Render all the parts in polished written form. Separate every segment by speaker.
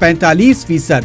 Speaker 1: 45%।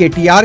Speaker 1: KTR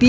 Speaker 1: T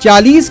Speaker 1: 40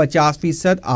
Speaker 1: 50%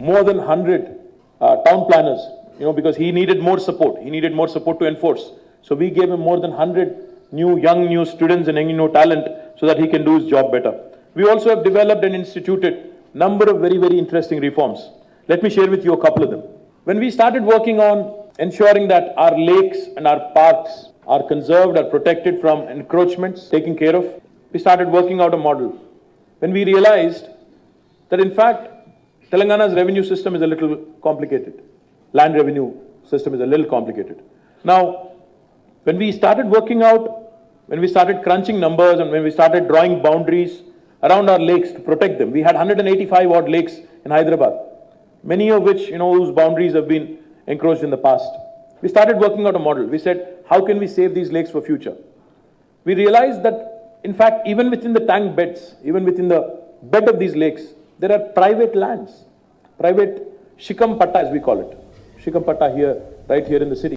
Speaker 2: more than 100 town planners, because he needed more support. He needed more support to enforce. So we gave him more than 100 young students and young talent so that he can do his job better. We also have developed and instituted number of very, very interesting reforms. Let me share with you a couple of them. When we started working on ensuring that our lakes and our parks are conserved, are protected from encroachments, taken care of, we started working out a model. When we realized that in fact Telangana's revenue system is a little complicated. Land revenue system is a little complicated. Now, when we started working out, when we started crunching numbers and when we started drawing boundaries around our lakes to protect them, we had 185 odd lakes in Hyderabad, many of which, whose boundaries have been encroached in the past. We started working out a model. We said, how can we save these lakes for future? We realized that, in fact, even within the tank beds, even within the bed of these lakes, there are private lands, private shikam patta as we call it, shikam patta here, right here in the city.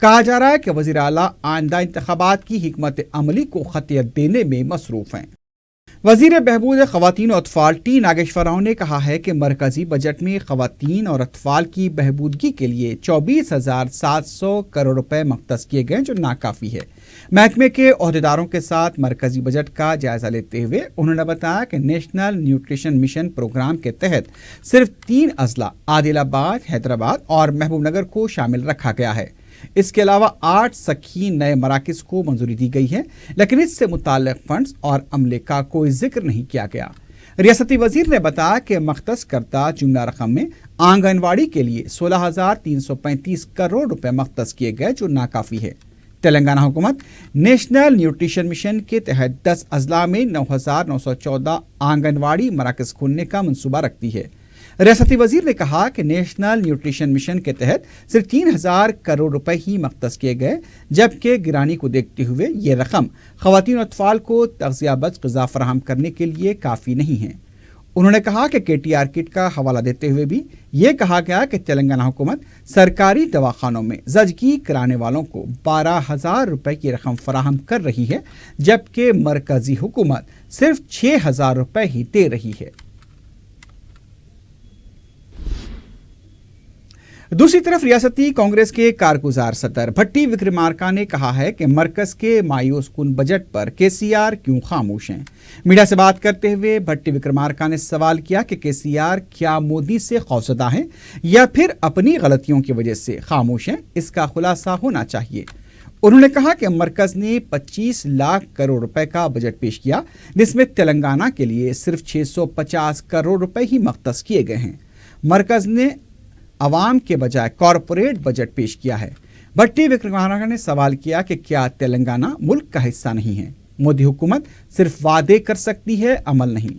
Speaker 1: کہا جا رہا ہے کہ وزیر اعلیٰ آئندہ انتخابات کی حکمت عملی کو خطیت دینے میں مصروف ہیں۔ وزیر بہبود خواتین و اطفال ٹی ناگیشور راؤ نے کہا ہے کہ مرکزی بجٹ میں خواتین اور اطفال کی بہبودگی کے لیے 24,700 کروڑ روپے مختص کیے گئے جو ناکافی ہے۔ محکمے کے عہدیداروں کے ساتھ مرکزی بجٹ کا جائزہ لیتے ہوئے انہوں نے بتایا کہ نیشنل نیوٹریشن مشن پروگرام کے تحت صرف 3 اضلاع عادل آباد، حیدرآباد اور محبوب نگر کو شامل رکھا گیا ہے۔ اس کے علاوہ 8 سکھی نئے مراکز کو منظوری دی گئی ہے، لیکن اس سے متعلق فنڈز اور عملے کا کوئی ذکر نہیں کیا گیا۔ ریاستی وزیر نے بتایا کہ مختص کردہ جملہ رقم میں آنگن واڑی کے لیے 16,335 کروڑ روپے مختص کیے گئے جو ناکافی ہے۔ تلنگانہ حکومت نیشنل نیوٹریشن مشن کے تحت 10 اضلاع میں 9,914 آنگن واڑی مراکز کھولنے کا منصوبہ رکھتی ہے۔ ریاستی وزیر نے کہا کہ نیشنل نیوٹریشن مشن کے تحت صرف 3,000 کروڑ روپے ہی مختص کیے گئے، جبکہ گرانی کو دیکھتے ہوئے یہ رقم خواتین و اطفال کو تغذیہ بخش غذا فراہم کرنے کے لیے کافی نہیں ہے۔ انہوں نے کہا کہ KTR کٹ کا حوالہ دیتے ہوئے بھی یہ کہا گیا کہ تلنگانہ حکومت سرکاری دواخانوں میں زچگی کرانے والوں کو 12,000 روپے کی رقم فراہم کر رہی ہے، جبکہ مرکزی حکومت صرف 6,000 روپے ہی دے رہی ہے۔ دوسری طرف ریاستی کانگریس کے کارگزار صدر بھٹی وکرمارکا نے کہا ہے کہ مرکز کے مایوس کن بجٹ پر KCR کیوں خاموش ہیں۔ میڈیا سے بات کرتے ہوئے بھٹی وکرمارکا نے سوال کیا کہ KCR کیا مودی سے خوفزدہ ہیں یا پھر اپنی غلطیوں کی وجہ سے خاموش ہیں، اس کا خلاصہ ہونا چاہیے۔ انہوں نے کہا کہ مرکز نے 25 لاکھ کروڑ روپے کا بجٹ پیش کیا، جس میں تلنگانہ کے لیے صرف 650 کروڑ روپے ہی مختص کیے گئے ہیں۔ مرکز نے عوام کے بجائے کارپوریٹ بجٹ پیش کیا ہے۔ بھٹی وکرمارکا نے سوال کیا کہ کیا تلنگانہ ملک کا حصہ نہیں ہے؟ مودی حکومت صرف وعدے کر سکتی ہے، عمل نہیں۔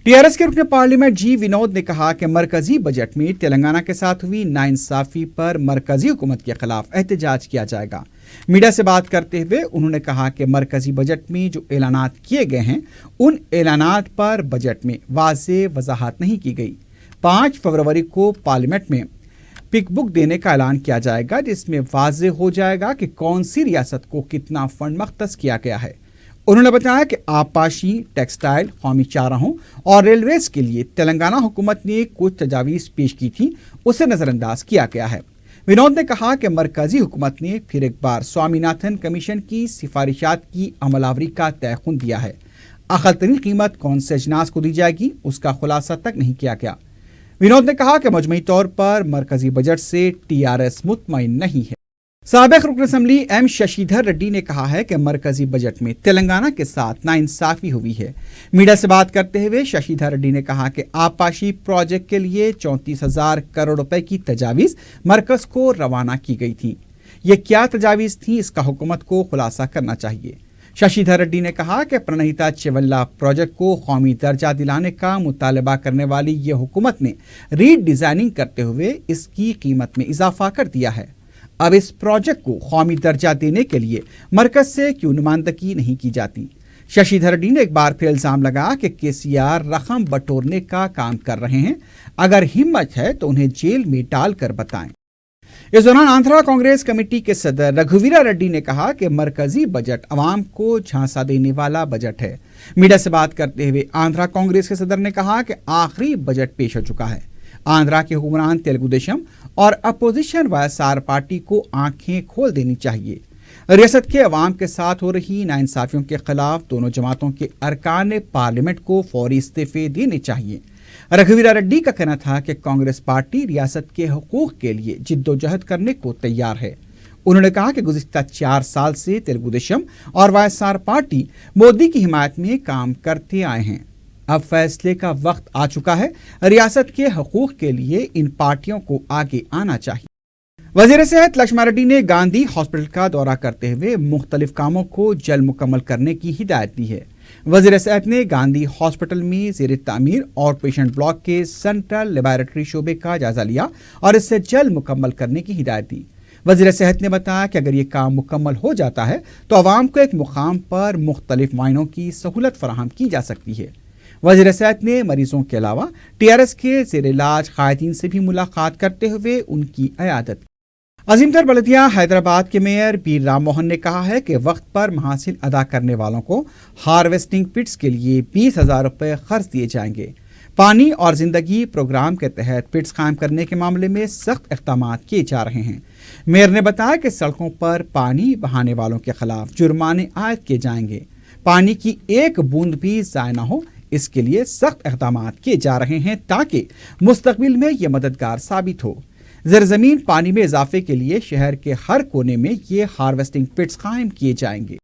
Speaker 1: TRS کے رکن پارلیمنٹ جی ونود نے کہا کہ مرکزی بجٹ میں تلنگانہ کے ساتھ ہوئی ناانصافی پر مرکزی حکومت کے خلاف احتجاج کیا جائے گا۔ میڈیا سے بات کرتے ہوئے انہوں نے کہا کہ مرکزی بجٹ میں جو اعلانات کیے گئے ہیں ان اعلانات پر بجٹ میں واضح وضاحت نہیں کی گئی۔ 5 فروری کو پارلیمنٹ میں پک بک دینے کا اعلان کیا جائے گا، جس میں واضح ہو جائے گا کہ کون سی ریاست کو کتنا فنڈ مختص کیا گیا ہے۔ انہوں نے بتایا کہ آبپاشی، ٹیکسٹائل، قومی چاراہوں اور ریلویز کے لیے تلنگانہ حکومت نے کچھ تجاویز پیش کی تھیں، اسے نظر انداز کیا گیا ہے۔ ونود نے کہا کہ مرکزی حکومت نے پھر ایک بار سوامی ناتھن کمیشن کی سفارشات کی عمل آوری کا تیقن دیا ہے۔ اقل ترین قیمت کون سے اجناس کو دی جائے گی، اس کا خلاصہ تک نہیں کیا گیا۔ ونود نے کہا کہ مجموعی طور پر مرکزی بجٹ سے TRS مطمئن نہیں ہے۔ سابق رکن اسمبلی ایم ششی دھر ریڈی نے کہا ہے کہ مرکزی بجٹ میں تلنگانہ کے ساتھ ناانصافی ہوئی ہے۔ میڈیا سے بات کرتے ہوئے ششی دھر ریڈی نے کہا کہ آبپاشی پروجیکٹ کے لیے 34,000 کروڑ روپے کی تجاویز مرکز کو روانہ کی گئی تھی۔ یہ کیا تجاویز تھیں، اس کا حکومت کو خلاصہ کرنا چاہیے۔ ششی دھر ریڈی نے کہا کہ پرنہیتا چیولہ پروجیکٹ کو قومی درجہ دلانے کا مطالبہ کرنے والی یہ حکومت نے ری ڈیزائننگ کرتے ہوئے اس کی قیمت میں اضافہ کر دیا ہے۔ اب اس پروجیکٹ کو قومی درجہ دینے کے لیے مرکز سے کیوں نمائندگی نہیں کی جاتی؟ ششی دھر ریڈی نے ایک بار پھر الزام لگایا کہ KCR رقم بٹورنے کا کام کر رہے ہیں، اگر ہمت ہے تو انہیں جیل میں ڈال کر بتائیں۔ اس دوران آندھرا کانگریس کمیٹی کے صدر رگھویرا ریڈی نے کہا کہ مرکزی بجٹ عوام کو جھانسا دینے والا بجٹ ہے۔ میڈیا سے بات کرتے ہوئے آندھرا کانگریس کے صدر نے کہا کہ آخری بجٹ پیش ہو چکا ہے۔ آندھرا کے حکمران تیلگو دیشم اور اپوزیشن YSR پارٹی کو آنکھیں کھول دینی چاہیے۔ ریاست کے عوام کے ساتھ ہو رہی ناانصافیوں کے خلاف دونوں جماعتوں کے ارکان پارلیمنٹ کو فوری استعفے دینے چاہیے۔ رگھویرا ریڈی کا کہنا تھا کہ کانگریس پارٹی ریاست کے حقوق کے لیے جد و جہد کرنے کو تیار ہے۔ انہوں نے کہا کہ گزشتہ 4 سال سے تیلگو دیشم اور YSR پارٹی مودی کی حمایت میں کام کرتے آئے ہیں۔ اب فیصلے کا وقت آ چکا ہے، ریاست کے حقوق کے لیے ان پارٹیوں کو آگے آنا چاہیے۔ وزیر صحت لکشمن ریڈی نے گاندھی ہاسپٹل کا دورہ کرتے ہوئے مختلف کاموں کو جلد مکمل کرنے کی ہدایت دی ہے۔ وزیر صحت نے گاندھی ہاسپٹل میں زیر تعمیر اور پیشنٹ بلاک کے سینٹرل لیبارٹری شعبے کا جائزہ لیا اور اسے جلد مکمل کرنے کی ہدایت دی۔ وزیر صحت نے بتایا کہ اگر یہ کام مکمل ہو جاتا ہے تو عوام کو ایک مقام پر مختلف معائنوں کی سہولت فراہم کی جا سکتی ہے۔ وزیر صحت نے مریضوں کے علاوہ TRS کے زیر علاج قائدین سے بھی ملاقات کرتے ہوئے ان کی عیادت کی۔ عظیم تر بلدیہ حیدرآباد کے میئر بیر رام موہن نے کہا ہے کہ وقت پر محاصیل ادا کرنے والوں کو ہارویسٹنگ پٹس کے لیے 20,000 روپے خرچ دیے جائیں گے۔ پانی اور زندگی پروگرام کے تحت پٹس قائم کرنے کے معاملے میں سخت اقدامات کیے جا رہے ہیں۔ میئر نے بتایا کہ سڑکوں پر پانی بہانے والوں کے خلاف جرمانے عائد کیے جائیں گے۔ پانی کی ایک بوند بھی ضائع نہ ہو، اس کے لیے سخت اقدامات کیے جا رہے ہیں تاکہ مستقبل میں یہ مددگار ثابت ہو۔ زیر زمین پانی میں اضافے کے لیے شہر کے ہر کونے میں یہ ہارویسٹنگ پٹس قائم کیے جائیں گے۔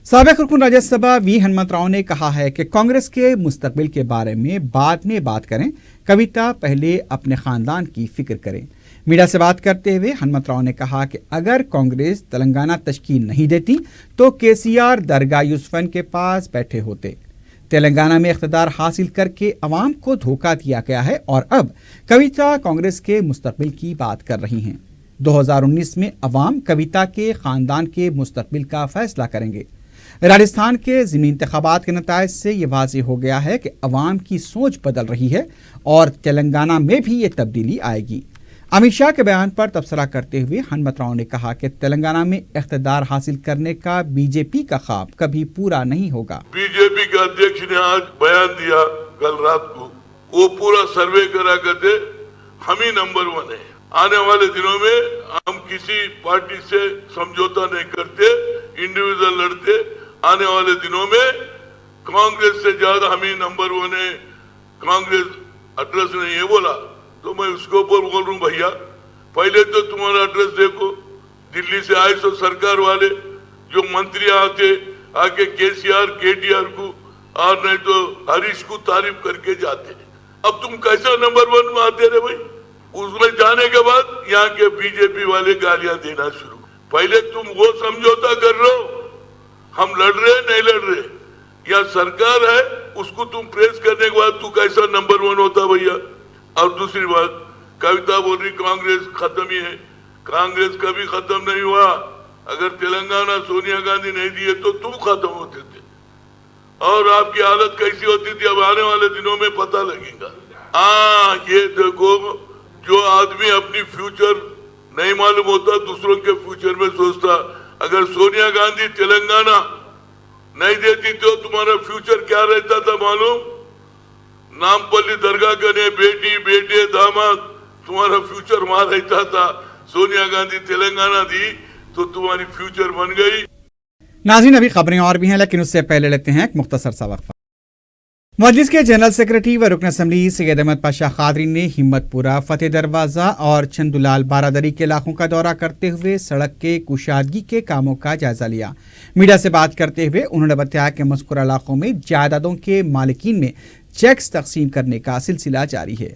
Speaker 1: سابق رکن راجیہ سبھا وی ہنمنت راؤ نے کہا ہے کہ کانگریس کے مستقبل کے بارے میں بعد میں بات کریں، کویتا پہلے اپنے خاندان کی فکر کریں۔ میڈیا سے بات کرتے ہوئے ہنمنت راؤ نے کہا کہ اگر کانگریس تلنگانہ تشکیل نہیں دیتی تو KCR درگاہ یوسفن کے پاس بیٹھے ہوتے۔ تلنگانہ میں اقتدار حاصل کر کے عوام کو دھوکہ دیا گیا ہے اور اب کویتا کانگریس کے مستقبل کی بات کر رہی ہیں۔ 2019 میں عوام کویتا کے خاندان کے مستقبل کا فیصلہ کریں گے۔ راجستھان کے ضمنی انتخابات کے نتائج سے یہ واضح ہو گیا ہے کہ عوام کی سوچ بدل رہی ہے اور تلنگانہ میں بھی یہ تبدیلی آئے گی۔ امت شاہ کے بیان پر تبصرہ کرتے ہوئے ہنمنت راؤ نے کہا کہ تلنگانہ میں اقتدار حاصل کرنے کا BJP کا خواب کبھی پورا نہیں ہوگا۔
Speaker 3: BJP کے ادھیکش نے آج بیان دیا کل رات کو، وہ پورا سروے کرا کرتے ہم ہی نمبر 1 ہے۔ آنے والے دنوں میں ہم کسی پارٹی سے سمجھوتا نہیں کرتے، انڈیویژل لڑتے۔ آنے والے دنوں میں کانگریس سے زیادہ ہم ہی نمبر 1 ہے۔ کانگریس ایڈریس نہیں ہے بولا تو میں اس کے اوپر بول رہا ہوں بھیا پہلے تو تمہارا ایڈریس دیکھو۔ دلی سے آئے سو سرکار والے جو منتری آتے آ کے KCR KTR کو اور نہیں تو ہریش کو تعریف کر کے جاتے۔ اب تم کیسا نمبر 1 میں آتے رہے بھائی؟ اس میں جانے کے بعد یہاں کے BJP والے گالیاں دینا شروع۔ پہلے تم وہ سمجھوتا کر رہے ہو ہم لڑ رہے نہیں لڑ رہے، یا سرکار ہے اس کو تم پریس کرنے کے بعد تو کیسا نمبر 1 ہوتا بھیا؟ اور دوسری بات کویتا بول رہی کانگریس ختم ہی ہے۔ کانگریس کبھی ختم نہیں ہوا۔ اگر تلنگانہ سونیا گاندھی نہیں دیے تو تم ختم ہوتے تھے اور آپ کی حالت کیسی ہوتی تھی اب آنے والے دنوں میں پتہ لگے گا۔ یہ دیکھو جو آدمی اپنی فیوچر نہیں معلوم ہوتا دوسروں کے فیوچر میں سوچتا، اگر سونیا گاندھی تلنگانہ نہیں دیتی تو تمہارا فیوچر کیا رہتا تھا معلوم؟ نامپلی درگاہ کرنے بیٹی بیٹے داماد تمہارا فیوچر وہاں رہتا تھا۔ سونیا گاندھی تلنگانہ دی تو تمہاری فیوچر بن گئی۔
Speaker 1: ناظرین ابھی خبریں اور بھی ہیں لیکن اس سے پہلے لیتے ہیں ایک مختصر سا وقفہ۔ مجلس کے جنرل سیکرٹری و رکن اسمبلی سید احمد پاشا قادری نے ہمت پورہ، فتح دروازہ اور چندولال بارادری کے علاقوں کا دورہ کرتے ہوئے سڑک کے کشادگی کے کاموں کا جائزہ لیا۔ میڈیا سے بات کرتے ہوئے انہوں نے بتایا کہ مذکورہ علاقوں میں جائیدادوں کے مالکین میں چیکس تقسیم کرنے کا سلسلہ جاری ہے۔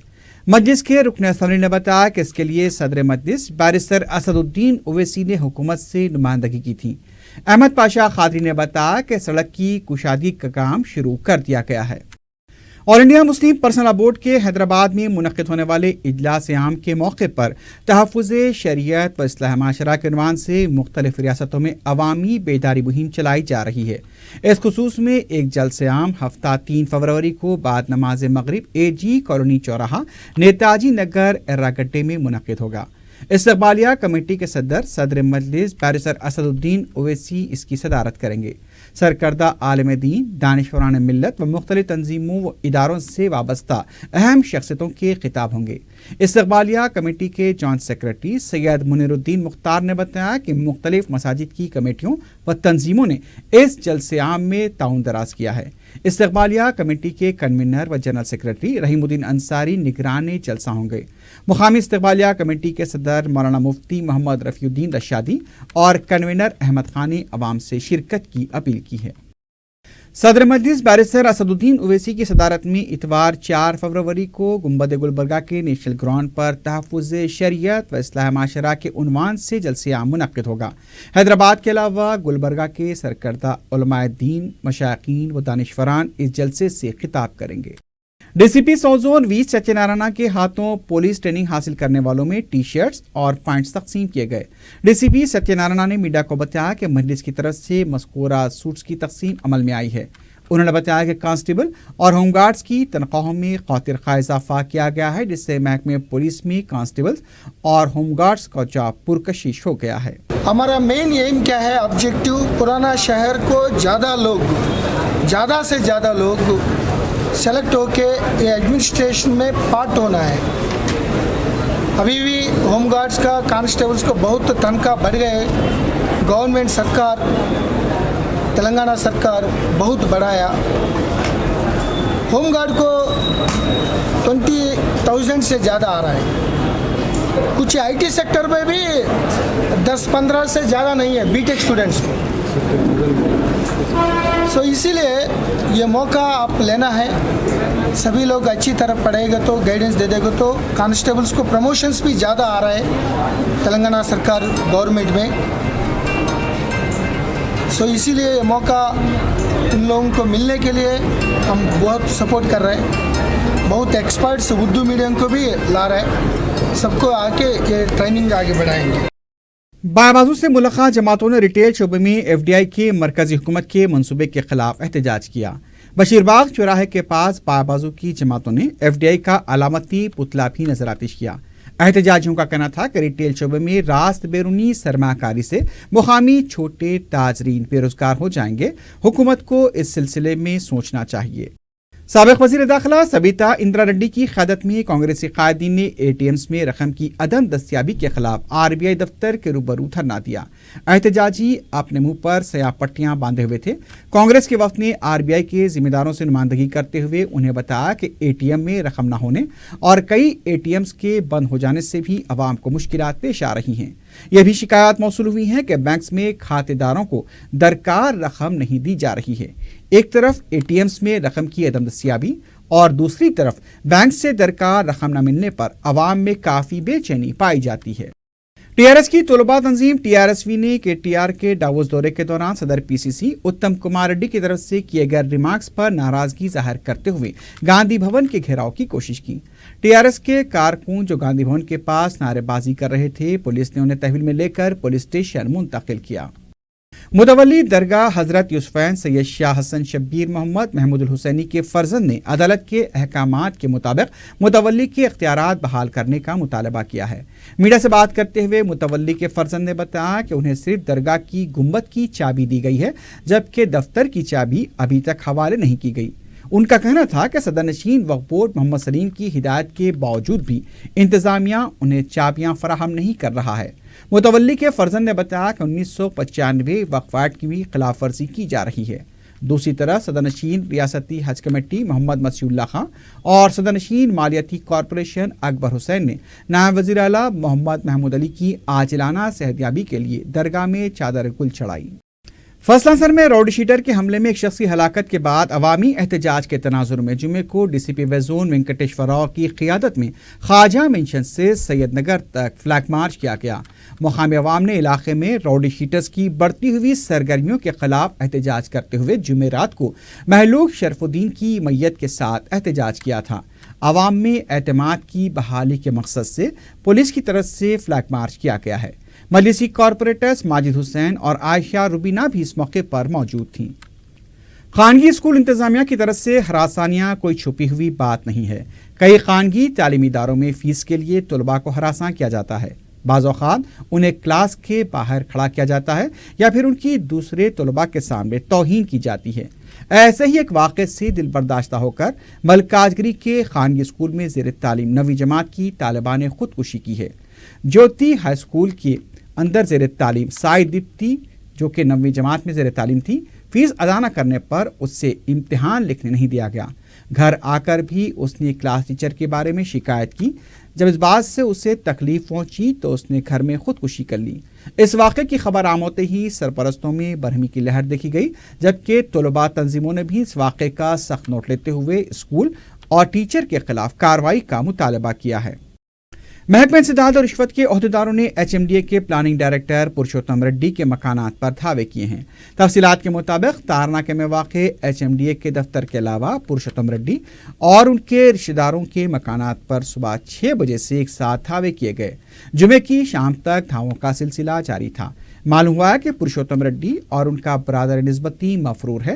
Speaker 1: مجلس کے رکن اسمبلی نے بتایا کہ اس کے لیے صدر مجلس بیرسٹر اسد الدین اویسی نے حکومت سے نمائندگی کی تھی۔ احمد پاشا قادری نے بتایا کہ سڑک کی کشادگی کا کام شروع کر دیا گیا ہے۔ آل انڈیا مسلم پرسنل لا بورڈ کے حیدرآباد میں منعقد ہونے والے اجلاس عام کے موقع پر تحفظ شریعت و اصلاح معاشرہ کے عنوان سے مختلف ریاستوں میں عوامی بیداری مہم چلائی جا رہی ہے۔ اس خصوص میں ایک جلسہ عام ہفتہ 3 فروری کو بعد نماز مغرب AG کالونی چوراہا نیتاجی نگر ایراگڈے میں منعقد ہوگا۔ استقبالیہ کمیٹی کے صدر مجلس بیرسٹر اسد الدین اویسی اس کی صدارت کریں گے۔ سرکردہ عالم دین، دانشوران ملت و مختلف تنظیموں و اداروں سے وابستہ اہم شخصیتوں کے خطاب ہوں گے۔ استقبالیہ کمیٹی کے جوائنٹ سیکرٹری سید منیر الدین مختار نے بتایا کہ مختلف مساجد کی کمیٹیوں و تنظیموں نے اس جلسے عام میں تعاون دراز کیا ہے۔ استقبالیہ کمیٹی کے کنوینر و جنرل سیکرٹری رحیم الدین انصاری نگران جلسہ ہوں گے۔ مقامی استقبالیہ کمیٹی کے صدر مولانا مفتی محمد رفیع الدین رشادی اور کنوینر احمد خان نے عوام سے شرکت کی اپیل کی ہے۔ صدر مجلس بیرسٹر اسد الدین اویسی کی صدارت میں اتوار 4 فروری کو گنبد گلبرگہ کے نیشنل گراؤنڈ پر تحفظ شریعت و اصلاح معاشرہ کے عنوان سے جلسہ عام منعقد ہوگا۔ حیدرآباد کے علاوہ گلبرگہ کے سرکردہ علماء دین، مشائقین و دانشوران اس جلسے سے خطاب کریں گے۔ DCP ساؤتھ زون وی ستیہ نارائنا کے ہاتھوں پولیس ٹریننگ حاصل کرنے والوں میں ٹی شرٹس اور پوائنٹس تقسیم کیے گئے۔ DCP ستیہ نارائنا نے میڈیا کو بتایا کہ مجلس کی طرف سے مذکورہ سوٹس کی تقسیم عمل میں آئی ہے۔ انہوں نے بتایا کہ کانسٹیبل اور ہوم گارڈز کی تنخواہوں میں قوتر خواہ اضافہ کیا گیا ہے، جس سے محکمہ پولیس میں کانسٹیبلز اور ہوم گارڈز کا جاب پرکشش ہو گیا ہے۔
Speaker 4: ہمارا مین ایم کیا ہے؟ آبجیکٹو پرانا شہر کو زیادہ سے زیادہ لوگ سلیکٹ ہو کے ایڈمنسٹریشن میں پارٹ ہونا ہے۔ ابھی بھی ہوم گارڈز کا کانسٹیبلز کو بہت تنخواہ بڑھ گئے، گورنمنٹ سرکار تلنگانہ سرکار بہت بڑھایا۔ ہوم گارڈ کو 20,000 سے زیادہ آ رہا ہے، کچھ آئی ٹی سیکٹر میں بھی 10-15 سے زیادہ نہیں ہے بی ٹیک اسٹوڈنٹس کو۔ سو اسی لیے یہ موقع آپ لینا ہے، سبھی لوگ اچھی طرح پڑھے گا تو گائیڈنس دے دے گا تو کانسٹیبلس کو پروموشنز بھی زیادہ آ رہا ہے تلنگانہ سرکار گورنمنٹ میں۔ سو اسی لیے یہ موقع ان لوگوں کو ملنے کے لیے ہم بہت سپورٹ کر رہے ہیں، بہت ایکسپرٹس اردو میڈیم کو بھی لا رہے ہیں، سب کو آ کے یہ ٹریننگ آگے بڑھائیں گے۔
Speaker 1: بائیں بازو سے ملحقہ جماعتوں نے ریٹیل شعبے میں ایف ڈی آئی کے مرکزی حکومت کے منصوبے کے خلاف احتجاج کیا۔ بشیر باغ چوراہے کے پاس بائیں بازو کی جماعتوں نے ایف ڈی آئی کا علامتی پتلا بھی نظر آتش کیا۔ احتجاجیوں کا کہنا تھا کہ ریٹیل شعبے میں راست بیرونی سرمایہ کاری سے مقامی چھوٹے تاجرین بے روزگار ہو جائیں گے، حکومت کو اس سلسلے میں سوچنا چاہیے۔ سابق وزیر داخلہ سبیتا اندرا ریڈی کی قیادت میں کانگریسی قائدین نے اے ٹی ایمز میں رقم کی عدم دستیابی کے خلاف آر بی آئی دفتر کے روبرو دھرنا دیا۔ احتجاجی اپنے منہ پر سیاہ پٹیاں باندھے ہوئے تھے۔ کانگریس کے وفد نے آر بی آئی کے ذمہ داروں سے نمائندگی کرتے ہوئے انہیں بتایا کہ اے ٹی ایم میں رقم نہ ہونے اور کئی اے ٹی ایمز کے بند ہو جانے سے بھی عوام کو مشکلات پیش آ رہی ہیں۔ یہ بھی شکایات موصول ہوئی ہیں کہ بینکس میں کھاتے داروں کو درکار رقم نہیں دی جا رہی ہے۔ ایک طرف اے ٹی ایمز میں رقم کی عدم دستیابی اور دوسری طرف بینک سے درکار رقم نہ ملنے پر عوام میں کافی بے چینی پائی جاتی ہے۔ ٹی آر ایس کی طلباء تنظیم ٹی آر ایس وی نے کے ٹی آر کے ڈاووس دورے کے دوران صدر پی سی سی اتم کمار ریڈی کی طرف سے کیے گئے ریمارکس پر ناراضگی ظاہر کرتے ہوئے گاندھی بھون کے گھیراؤ کی کوشش کی۔ ٹی آر ایس کے کارکن جو گاندھی بھون کے پاس نعرے بازی کر رہے تھے، پولیس نے انہیں تحویل میں لے کر پولیس اسٹیشن منتقل کیا۔ متولی درگاہ حضرت یوسفین سید شاہ حسن شبیر محمد محمود الحسینی کے فرزند نے عدالت کے احکامات کے مطابق متولی کے اختیارات بحال کرنے کا مطالبہ کیا ہے۔ میڈیا سے بات کرتے ہوئے متولی کے فرزند نے بتایا کہ انہیں صرف درگاہ کی گنبد کی چابی دی گئی ہے، جبکہ دفتر کی چابی ابھی تک حوالے نہیں کی گئی۔ ان کا کہنا تھا کہ صدر نشین وقف بورڈ محمد سلیم کی ہدایت کے باوجود بھی انتظامیہ انہیں چابیاں فراہم نہیں کر رہا ہے۔ متولی کے فرزند نے بتایا کہ 1995 وقف ایکٹ کی بھی خلاف ورزی کی جا رہی ہے۔ دوسری طرف صدر نشین ریاستی حج کمیٹی محمد مسیح اللہ خان اور صدر نشین مالیاتی کارپوریشن اکبر حسین نے نائب وزیر اعلیٰ محمد محمود علی کی عاجلانہ صحتیابی کے لیے درگاہ میں چادر گل چڑھائی۔ فضلہ سر میں راؤڈی شیٹر کے حملے میں ایک شخص کی ہلاکت کے بعد عوامی احتجاج کے تناظر میں جمعے کو ڈی سی پی ویزون وینکٹیشور راؤ کی قیادت میں خواجہ منشن سے سید نگر تک فلیگ مارچ کیا گیا۔ مقامی عوام نے علاقے میں راؤڈی شیٹرز کی بڑھتی ہوئی سرگرمیوں کے خلاف احتجاج کرتے ہوئے جمعے رات کو مہلوک شرف الدین کی میت کے ساتھ احتجاج کیا تھا۔ عوام میں اعتماد کی بحالی کے مقصد سے پولیس کی طرف سے فلیگ مارچ کیا گیا ہے۔ مجلسی کارپوریٹرز ماجد حسین اور عائشہ روبینہ بھی اس موقع پر موجود تھیں۔ خانگی اسکول انتظامیہ کی طرف سے ہراسانیاں کوئی چھپی ہوئی بات نہیں ہے۔ کئی خانگی تعلیمی اداروں میں فیس کے لیے طلباء کو ہراساں کیا جاتا ہے۔ بعض اوقات انہیں کلاس کے باہر کھڑا کیا جاتا ہے یا پھر ان کی دوسرے طلباء کے سامنے توہین کی جاتی ہے۔ ایسے ہی ایک واقعے سے دل برداشتہ ہو کر ملکاجگری کے خانگی اسکول میں زیر تعلیم 9ویں جماعت کی طالبہ نے خودکشی کی ہے۔ جوتی ہائی اسکول کے اندر زیر تعلیم سائد دیپتی جو کہ 9ویں جماعت میں زیر تعلیم تھی، فیس ادا نہ کرنے پر اس سے امتحان لکھنے نہیں دیا گیا۔ گھر آ کر بھی اس نے کلاس ٹیچر کے بارے میں شکایت کی۔ جب اس بات سے اسے تکلیف پہنچی تو اس نے گھر میں خودکشی کر لی۔ اس واقعے کی خبر عام ہوتے ہی سرپرستوں میں برہمی کی لہر دیکھی گئی، جبکہ طلباء تنظیموں نے بھی اس واقعے کا سخت نوٹ لیتے ہوئے اسکول اور ٹیچر کے خلاف کارروائی کا مطالبہ کیا ہے۔ محکمہ انسداد اور رشوت کے عہدیداروں نے ایچ ایم ڈی اے کے پلاننگ ڈائریکٹر پرشوتم ریڈی کے مکانات پر دھاوے کیے ہیں۔ تفصیلات کے مطابق تارناکے میں واقع ایچ ایم ڈی اے کے دفتر کے علاوہ پرشوتم ریڈی اور ان کے رشتہ داروں کے مکانات پر صبح 6 بجے سے ایک ساتھ دھاوے کیے گئے۔ جمعے کی شام تک دھاووں کا سلسلہ جاری تھا۔ معلوم ہوا ہے کہ پرشوتم ریڈی اور ان کا برادر نسبتی مفرور ہے،